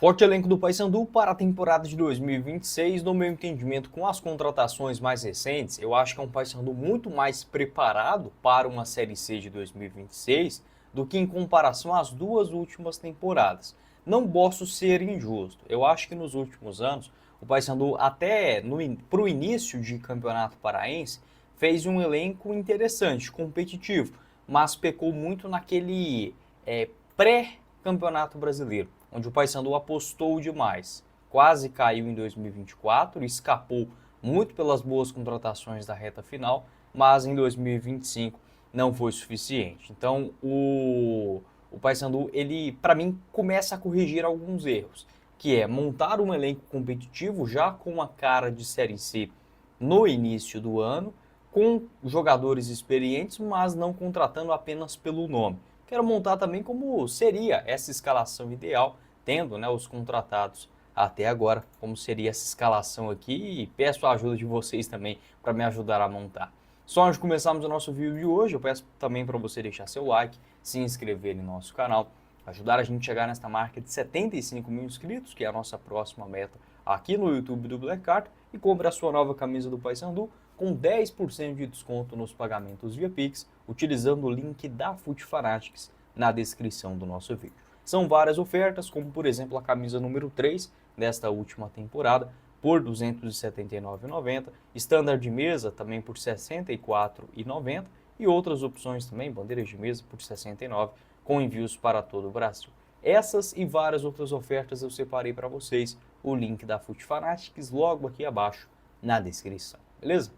Forte elenco do Paysandu para a temporada de 2026, no meu entendimento, com as contratações mais recentes, eu acho que é um Paysandu muito mais preparado para uma Série C de 2026 do que em comparação às duas últimas temporadas. Não posso ser injusto, eu acho que nos últimos anos, o Paysandu até para o início de campeonato paraense, fez um elenco interessante, competitivo, mas pecou muito naquele pré-campeonato brasileiro, onde o Paysandu apostou demais. Quase caiu em 2024, escapou muito pelas boas contratações da reta final, mas em 2025 não foi suficiente. Então o Paysandu, ele, para mim, começa a corrigir alguns erros, que é montar um elenco competitivo já com a cara de Série C no início do ano, com jogadores experientes, mas não contratando apenas pelo nome. Quero montar também como seria essa escalação ideal, tendo, né, os contratados até agora, como seria essa escalação aqui, e peço a ajuda de vocês também para me ajudar a montar. Só antes de começarmos o nosso vídeo de hoje, eu peço também para você deixar seu like, se inscrever no nosso canal, ajudar a gente a chegar nesta marca de 75 mil inscritos, que é a nossa próxima meta aqui no YouTube do Black Card, e compre a sua nova camisa do Paysandu com 10% de desconto nos pagamentos via Pix, utilizando o link da Foot Fanatics na descrição do nosso vídeo. São várias ofertas, como por exemplo a camisa número 3 desta última temporada, por R$ 279,90, standard de mesa também por R$ 64,90 e outras opções também, bandeiras de mesa por R$ 69,00, com envios para todo o Brasil. Essas e várias outras ofertas eu separei para vocês, o link da Foot Fanatics logo aqui abaixo na descrição, beleza?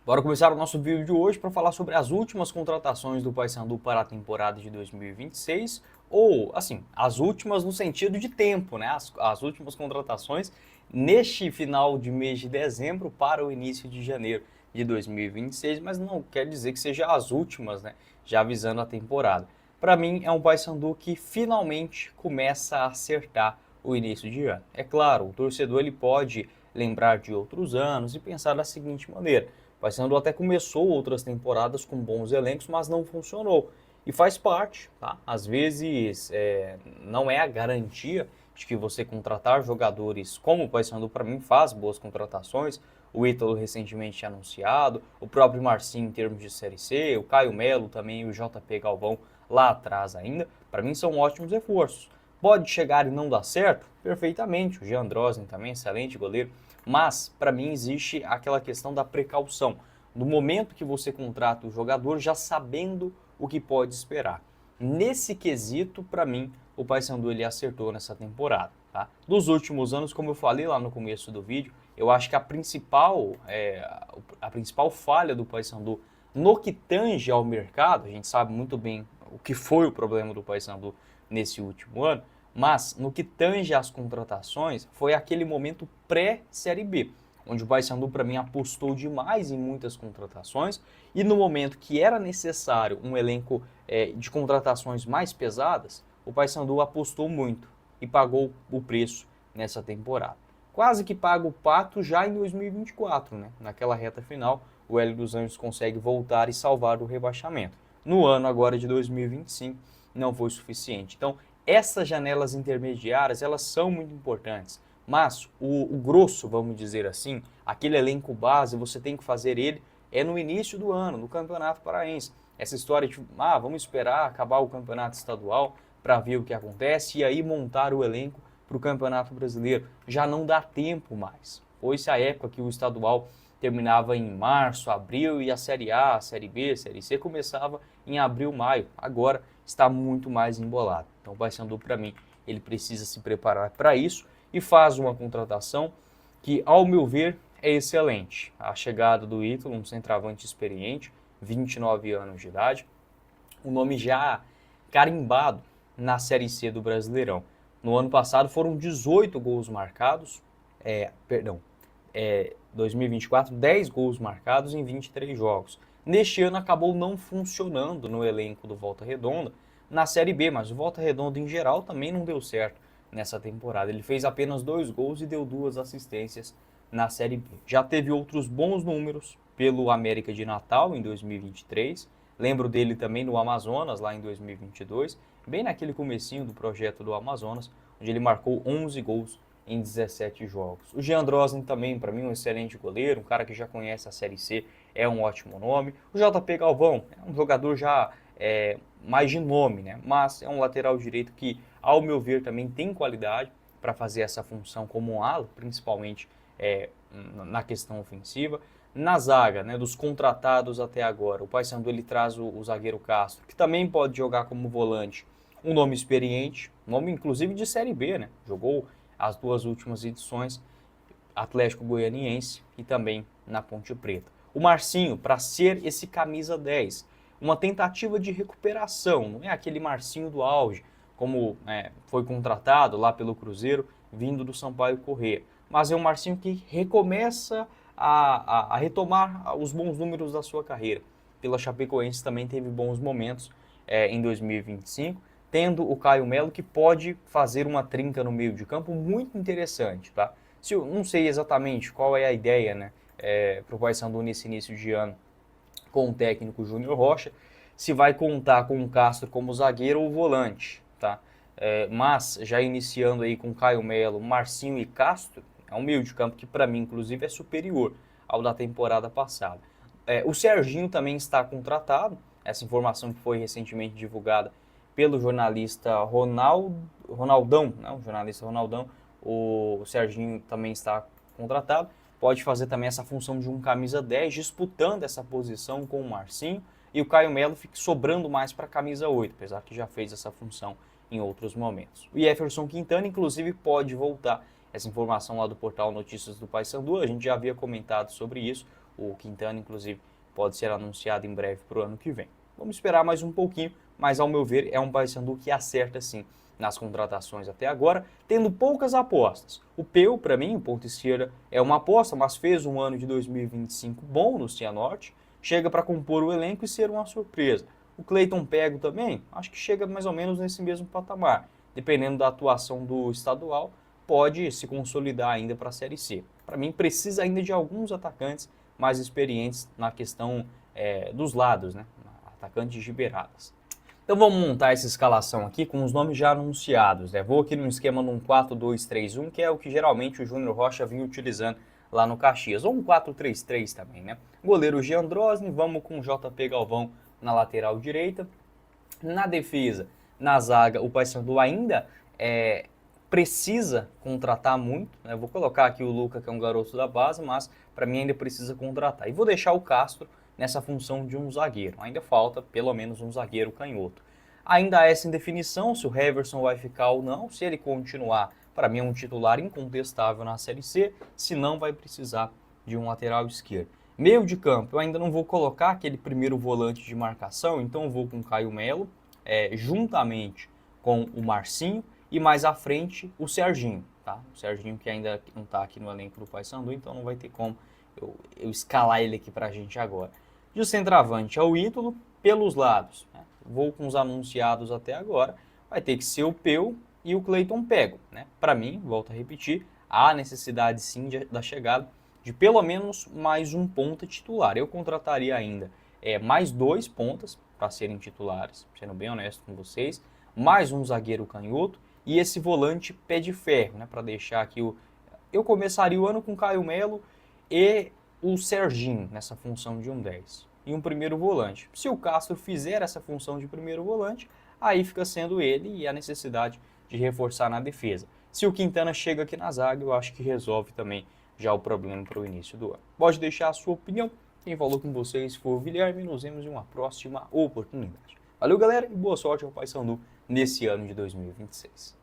Bora começar o nosso vídeo de hoje para falar sobre as últimas contratações do Paysandu para a temporada de 2026, ou, assim, as últimas no sentido de tempo, né? As últimas contratações neste final de mês de dezembro para o início de janeiro de 2026, mas não quer dizer que seja as últimas, né? Já avisando a temporada. Para mim, é um Paysandu que finalmente começa a acertar o início de ano. É claro, o torcedor ele pode lembrar de outros anos e pensar da seguinte maneira: o Paysandu até começou outras temporadas com bons elencos, mas não funcionou. E faz parte, tá? Às vezes não é a garantia de que você contratar jogadores como o Paysandu, para mim, faz boas contratações. O Ítalo recentemente anunciado, o próprio Marcinho em termos de Série C, o Caio Melo também e o JP Galvão lá atrás ainda, para mim são ótimos reforços. Pode chegar e não dar certo? Perfeitamente. O Jean Drosnin também, excelente goleiro. Mas, para mim, existe aquela questão da precaução. No momento que você contrata o jogador, já sabendo o que pode esperar. Nesse quesito, para mim, o Paysandu ele acertou nessa temporada. Tá? Dos últimos anos, como eu falei lá no começo do vídeo, eu acho que a principal falha do Paysandu no que tange ao mercado, a gente sabe muito bem o que foi o problema do Paysandu nesse último ano, mas no que tange às contratações, foi aquele momento pré-Série B, onde o Paysandu, para mim, apostou demais em muitas contratações, e no momento que era necessário um elenco de contratações mais pesadas, o Paysandu apostou muito e pagou o preço nessa temporada. Quase que paga o pato já em 2024, né? Naquela reta final, o Hélio dos Anjos consegue voltar e salvar o rebaixamento. No ano agora de 2025, não foi suficiente. Então, essas janelas intermediárias, elas são muito importantes, mas o grosso, vamos dizer assim, aquele elenco base, você tem que fazer ele no início do ano, no Campeonato Paraense. Essa história de, vamos esperar acabar o Campeonato Estadual para ver o que acontece e aí montar o elenco para o Campeonato Brasileiro. Já não dá tempo mais. Foi-se a época que o estadual terminava em março, abril e a Série A, a Série B, a Série C começava em abril, maio. Agora está muito mais embolado. Então o Paysandu, para mim, ele precisa se preparar para isso e faz uma contratação que, ao meu ver, é excelente. A chegada do Ítalo, um centroavante experiente, 29 anos de idade, um nome já carimbado na Série C do Brasileirão. No ano passado foram 18 gols marcados, 2024, 10 gols marcados em 23 jogos. Neste ano acabou não funcionando no elenco do Volta Redonda na Série B, mas o Volta Redonda em geral também não deu certo nessa temporada. Ele fez apenas 2 gols e deu 2 assistências na Série B. Já teve outros bons números pelo América de Natal em 2023. Lembro dele também no Amazonas, lá em 2022, bem naquele comecinho do projeto do Amazonas, onde ele marcou 11 gols em 17 jogos. O Jean Drosnin também, para mim, um excelente goleiro, um cara que já conhece a Série C, é um ótimo nome. O JP Galvão é um jogador já mais de nome, né? Mas é um lateral direito que, ao meu ver, também tem qualidade para fazer essa função como um ala, principalmente na questão ofensiva. Na zaga, né, dos contratados até agora, o Paysandu ele traz o zagueiro Castro, que também pode jogar como volante, um nome experiente, nome inclusive de Série B, né? Jogou as 2 últimas edições, Atlético Goianiense e também na Ponte Preta. O Marcinho, para ser esse camisa 10, uma tentativa de recuperação, não é aquele Marcinho do auge, como foi contratado lá pelo Cruzeiro, vindo do Sampaio Corrêa, mas é um Marcinho que recomeça a retomar os bons números da sua carreira. Pela Chapecoense também teve bons momentos em 2025, tendo o Caio Melo, que pode fazer uma trinca no meio de campo muito interessante, tá? Eu não sei exatamente qual é a ideia, né, para o Paysandu nesse início de ano com o técnico Júnior Rocha, se vai contar com o Castro como zagueiro ou volante, tá? Mas já iniciando aí com Caio Melo, Marcinho e Castro, é um meio de campo que para mim, inclusive, é superior ao da temporada passada. O Serginho também está contratado, essa informação que foi recentemente divulgada pelo jornalista Ronaldão, né? O jornalista Ronaldão, o Serginho também está contratado, pode fazer também essa função de um camisa 10, disputando essa posição com o Marcinho, e o Caio Melo fica sobrando mais para a camisa 8, apesar que já fez essa função em outros momentos. O Jefferson Quintana, inclusive, pode voltar. Essa informação lá do portal Notícias do Paysandu, a gente já havia comentado sobre isso, o Quintana, inclusive, pode ser anunciado em breve para o ano que vem. Vamos esperar mais um pouquinho, mas ao meu ver é um Paysandu que acerta sim nas contratações até agora, tendo poucas apostas. O Peu, para mim, o ponta esquerda, é uma aposta, mas fez um ano de 2025 bom no Cianorte, chega para compor o elenco e ser uma surpresa. O Cleiton Pego também, acho que chega mais ou menos nesse mesmo patamar. Dependendo da atuação do estadual, pode se consolidar ainda para a Série C. Para mim, precisa ainda de alguns atacantes mais experientes na questão dos lados, né? Atacantes de beiradas. Então vamos montar essa escalação aqui com os nomes já anunciados, né? Vou aqui no esquema de um 4-2-3-1, que é o que geralmente o Júnior Rocha vinha utilizando lá no Caxias, ou um 4-3-3 também, né? Goleiro Jean Drosnin, vamos com o JP Galvão na lateral direita. Na defesa, na zaga, o Paysandu ainda precisa contratar muito, né? Vou colocar aqui o Luca, que é um garoto da base, mas para mim ainda precisa contratar. E vou deixar o Castro nessa função de um zagueiro. Ainda falta pelo menos um zagueiro canhoto. Ainda é sem definição se o Heverson vai ficar ou não. Se ele continuar, para mim é um titular incontestável na Série C, se não vai precisar de um lateral esquerdo. Meio de campo, eu ainda não vou colocar aquele primeiro volante de marcação, então eu vou com o Caio Melo, juntamente com o Marcinho, e mais à frente o Serginho, tá? O Serginho que ainda não está aqui no elenco do Paysandu, então não vai ter como eu escalar ele aqui pra gente agora. De o centroavante ao ídolo, pelos lados, né? Vou com os anunciados até agora, vai ter que ser o Peu e o Cleiton Pego, né? Para mim, volto a repetir, há necessidade sim da chegada de pelo menos mais um ponta titular. Eu contrataria ainda mais 2 pontas para serem titulares, sendo bem honesto com vocês, mais um zagueiro canhoto e esse volante pé de ferro, né? Para deixar aqui eu começaria o ano com Caio Melo e o Serginho nessa função de um 10 e um primeiro volante. Se o Castro fizer essa função de primeiro volante, aí fica sendo ele e a necessidade de reforçar na defesa. Se o Quintana chega aqui na zaga, eu acho que resolve também já o problema para o início do ano. Pode deixar a sua opinião. Quem falou com vocês foi o Guilherme. Nos vemos em uma próxima oportunidade. Valeu, galera, e boa sorte ao Paysandu nesse ano de 2026.